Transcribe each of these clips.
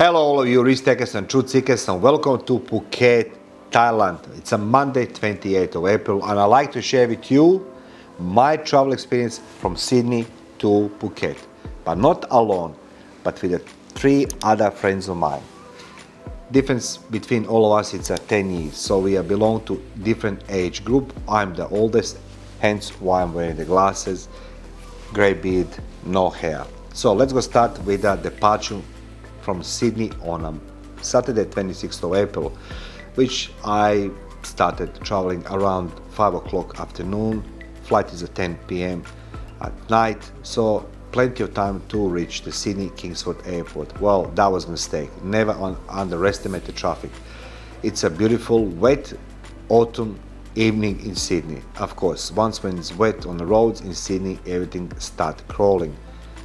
Hello all of you risk takers and truth seekers, and welcome to Phuket, Thailand. It's a Monday 28th of April, and I'd like to share with you my travel experience from Sydney to Phuket, but not alone, but with three other friends of mine. Difference between all of us is 10 years, so we belong to different age group. I'm the oldest, hence why I'm wearing the glasses, grey beard, no hair. So let's go start with the departure from Sydney on Saturday 26th of April, which I started traveling around 5 o'clock afternoon. Flight is at 10 p.m. at night, so plenty of time to reach the Sydney Kingsford Airport. Well, that was a mistake. Never underestimate the traffic. It's a beautiful wet autumn evening in Sydney. Of course, once when it's wet on the roads in Sydney, everything starts crawling.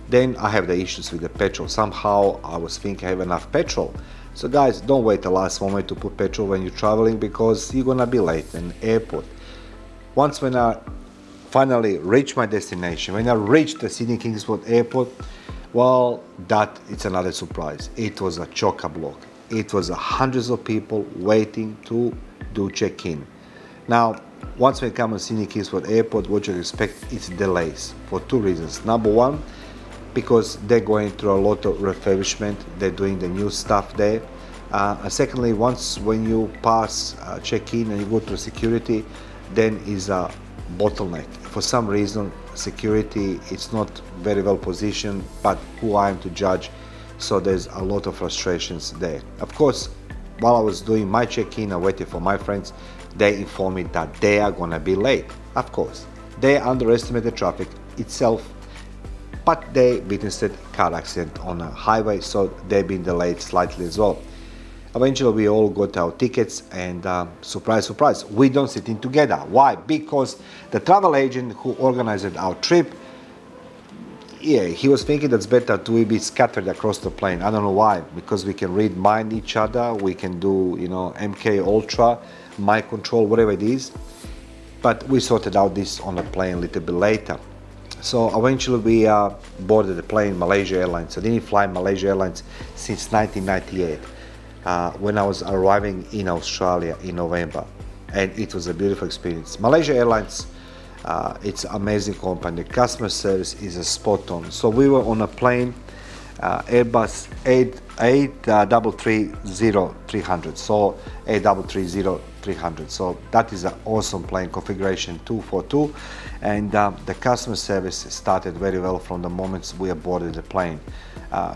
Then I have the issues with the petrol. Somehow I was thinking I have enough petrol. So guys, don't wait the last moment to put petrol when you're traveling, because you're gonna be late in the airport. Once when I finally reached my destination, when I reached the Sydney Kingsford Airport, well, that it's another surprise. It was a chock-a-block. It was hundreds of people waiting to do check-in. Now, once we come to Sydney Kingsford Airport, what you expect is delays for two reasons. Number one, because they're going through a lot of refurbishment, they're doing the new stuff there. Secondly, once when you pass check-in and you go through security, then is a bottleneck. For some reason, security is not very well positioned, but who I am to judge? So there's a lot of frustrations there. Of course, while I was doing my check-in, I waited for my friends, they informed me that they are gonna be late. Of course, they underestimate the traffic itself, but they witnessed a car accident on a highway, so they've been delayed slightly as well. Eventually, we all got our tickets, and surprise, surprise, we don't sit in together. Why? Because the travel agent who organized our trip, he was thinking that's better to be scattered across the plane. I don't know why, because we can read mind each other, we can do, MK Ultra, mind control, whatever it is. But we sorted out this on the plane a little bit later. So eventually we boarded the plane, Malaysia Airlines. I didn't fly Malaysia Airlines since 1998, when I was arriving in Australia in November. And it was a beautiful experience. Malaysia Airlines, it's an amazing company. The customer service is a spot on. So we were on a plane, Airbus 8330300. So 8330300. So that is an awesome plane, configuration 242. And the customer service started very well from the moment we boarded the plane.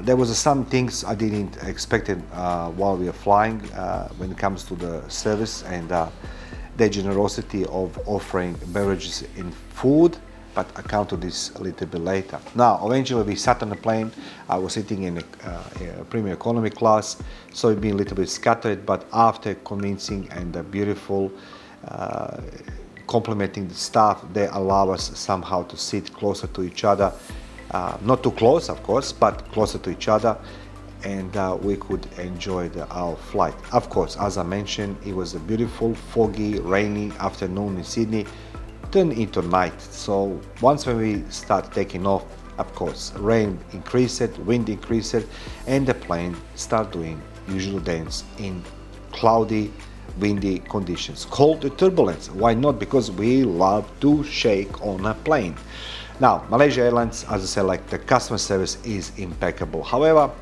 There was some things I didn't expect while we were flying when it comes to the service and their generosity of offering beverages and food, but I come to this a little bit later. Now, eventually we sat on the plane. I was sitting in a premium economy class, so it been a little bit scattered, but after convincing and beautiful complimenting the staff, they allow us somehow to sit closer to each other. Not too close, of course, but closer to each other, and we could enjoy our flight. Of course, as I mentioned, it was a beautiful, foggy, rainy afternoon in Sydney, turned into night. So once when we start taking off, of course, rain increased, wind increased, and the plane start doing usual dance in cloudy, windy conditions, called the turbulence. Why not? Because we love to shake on a plane. Now, Malaysia Airlines, as I said, like the customer service is impeccable. However,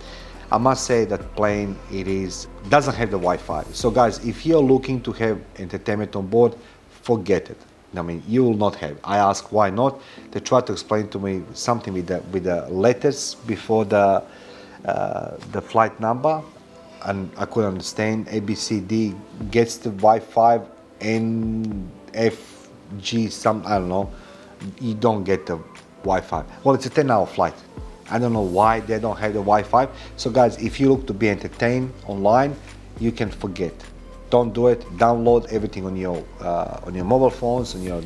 I must say that plane doesn't have the Wi-Fi. So guys, if you're looking to have entertainment on board, forget it. I mean, you will not have. I asked why not. They tried to explain to me something with the letters before the flight number, and I couldn't understand. ABCD gets the Wi-Fi, NFG, I don't know. You don't get the Wi-Fi. Well, it's a 10-hour flight. I don't know why they don't have the Wi-Fi. So guys, if you look to be entertained online, you can forget. Don't do it. Download everything on your mobile phones, on your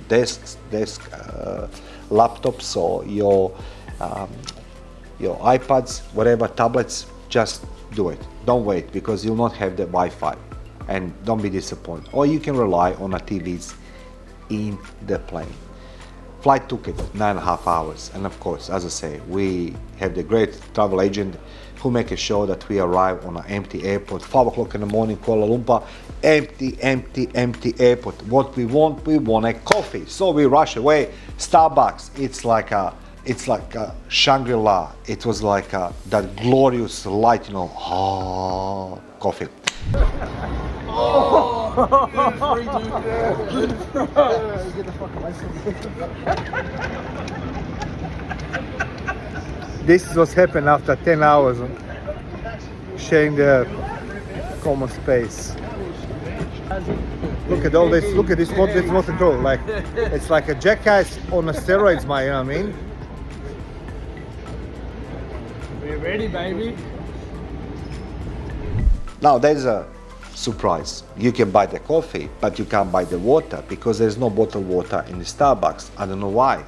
desk laptops, or your iPads, whatever, tablets. Just do it. Don't wait, because you'll not have the Wi-Fi, and don't be disappointed. Or you can rely on the TVs in the plane. Flight took it 9.5 hours, and of course, as I say, we have the great travel agent who make sure that we arrive on an empty airport, 5 o'clock in the morning, Kuala Lumpur, empty airport. What we want a coffee. So we rush away. Starbucks, it's like a Shangri-La. It was like that glorious light, you know, coffee. This is what's happened after 10 hours sharing the common space. Look at all this, look at this motor control. Like, it's like a jackass on a steroids, you know what I mean? We're ready, baby. Now there's a surprise. You can buy the coffee, but you can't buy the water because there's no bottled water in the Starbucks. I don't know why.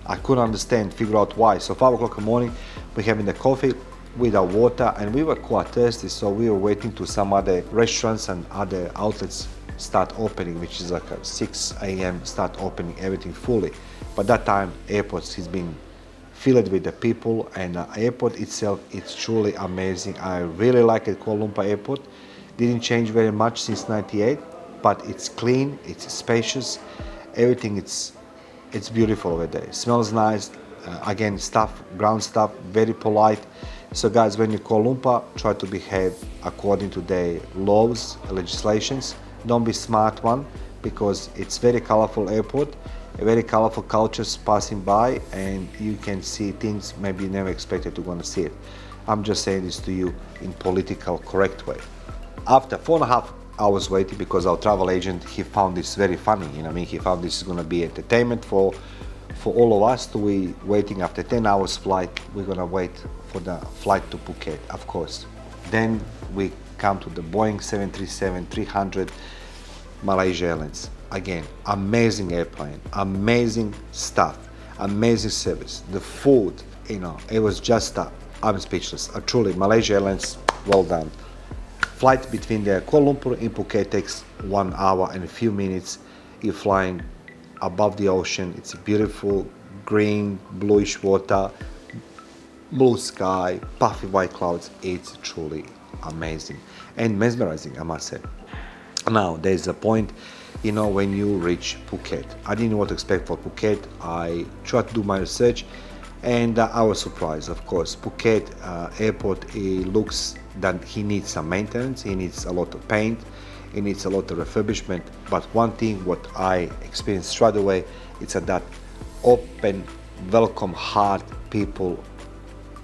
I couldn't understand, figure out why. So 5 o'clock in the morning, we're having the coffee without water, and we were quite thirsty, so we were waiting to some other restaurants and other outlets start opening, which is like a 6 a.m. start opening everything fully. But that time, airports has been filled with the people, and the airport itself, it's truly amazing. I really like it, Kuala Lumpur Airport. Didn't change very much since '98, but it's clean, it's spacious, everything it's beautiful over there. It smells nice. Again, ground staff, very polite. So guys, when you Kuala Lumpur, try to behave according to the laws, legislations. Don't be smart one, because it's very colorful airport, very colorful cultures passing by, and you can see things maybe you never expected to gonna see it. I'm just saying this to you in political correct way. After 4.5 hours waiting, because our travel agent, he found this very funny, you know what I mean? He found this is gonna be entertainment for all of us to be waiting. After 10 hours flight, we're gonna wait for the flight to Phuket, of course. Then we come to the Boeing 737-300 Malaysia Airlines. Again, amazing airplane, amazing stuff, amazing service. The food, you know, it was just, I'm speechless. Truly, Malaysia Airlines, well done. Flight between the Kuala Lumpur and Phuket takes 1 hour and a few minutes. You're flying above the ocean. It's a beautiful green, bluish water, blue sky, puffy white clouds. It's truly amazing and mesmerizing, I must say. Now, there's a point, you know, when you reach Phuket. I didn't know what to expect for Phuket. I tried to do my research, and I was surprised, of course. Phuket airport, it looks that he needs some maintenance, he needs a lot of paint, he needs a lot of refurbishment. But one thing what I experienced straight away, it's that open, welcome heart people,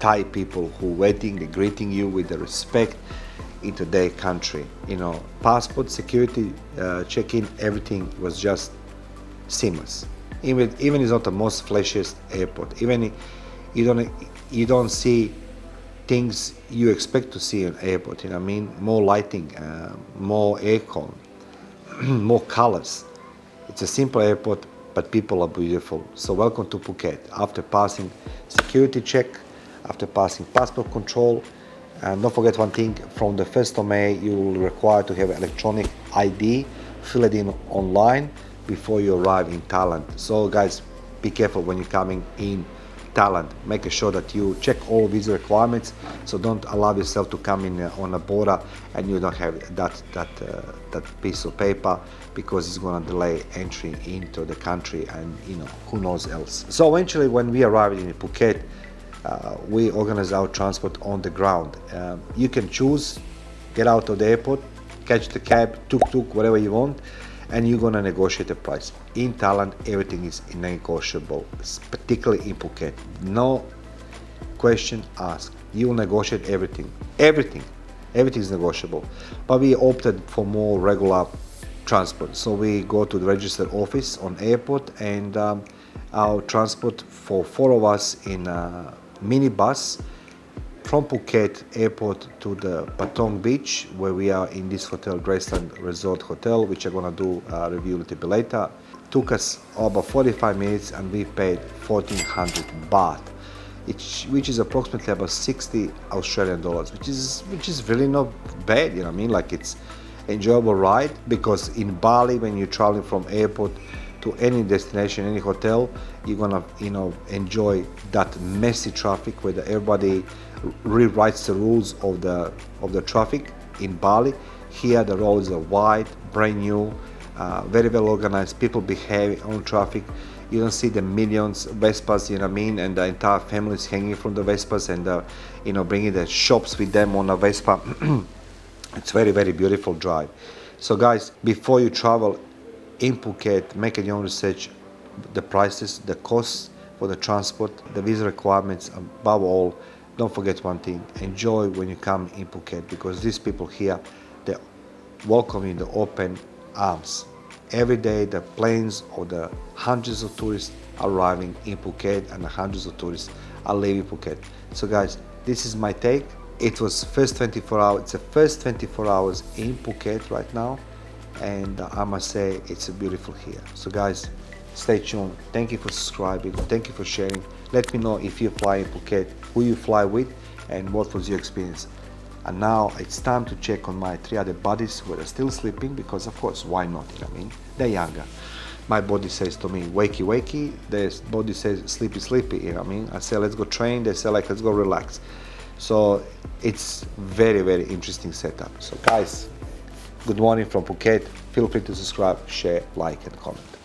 Thai people who waiting, they greeting you with the respect into their country. You know, passport, security, check-in, everything was just seamless. Even it's not the most flashiest airport. Even you don't see things you expect to see in an airport. You know what I mean? More lighting, more aircon, more colors. It's a simple airport, but people are beautiful. So welcome to Phuket. After passing security check, after passing passport control, and don't forget one thing, from the 1st of May, you will require to have electronic ID, fill it in online before you arrive in Thailand. So guys, be careful when you're coming in Thailand. Make sure that you check all visa requirements. So don't allow yourself to come in on a border and you don't have that piece of paper, because it's going to delay entry into the country, and you know, who knows else. So eventually, when we arrived in Phuket, we organize our transport on the ground. You can choose, get out of the airport, catch the cab, tuk-tuk, whatever you want, and you're gonna negotiate the price. In Thailand, everything is negotiable, particularly in Phuket. No question asked. You will negotiate everything. Everything is negotiable. But we opted for more regular transport. So we go to the registered office on airport, and our transport for 4 of us in minibus from Phuket Airport to the Patong Beach, where we are in this hotel, Graceland Resort Hotel, which I'm gonna do a review a little bit later. Took us about 45 minutes, and we paid 1400 baht, which is approximately about 60 Australian dollars, which is really not bad, you know what I mean? Like, it's enjoyable ride, because in Bali, when you're traveling from airport to any destination, any hotel, you're gonna, you know, enjoy that messy traffic where everybody rewrites the rules of the traffic in Bali. Here the roads are wide, brand new, very well organized. People behave on traffic. You don't see the millions Vespas, you know what I mean, and the entire families hanging from the Vespas and bringing the shops with them on a Vespa. It's very, very beautiful drive. So guys, before you travel in Phuket, make your own research, the prices, the costs for the transport, the visa requirements. Above all, don't forget one thing: enjoy when you come in Phuket, because these people here, they welcome you in the open arms. Every day the planes or the hundreds of tourists are arriving in Phuket and the hundreds of tourists are leaving Phuket. So guys, this is my take. It was first 24 hours. It's the first 24 hours in Phuket right now, and I must say it's beautiful here. So guys, stay tuned. Thank you for subscribing. Thank you for sharing. Let me know if you fly in Phuket, who you fly with, and what was your experience. And now it's time to check on my 3 other buddies who are still sleeping, because of course, why not? You know what I mean? They're younger. My body says to me, wakey, wakey. Their body says, sleepy, sleepy. You know what I mean? I say, let's go train. They say, like, let's go relax. So it's very, very interesting setup. So guys, good morning from Phuket. Feel free to subscribe, share, like, and comment.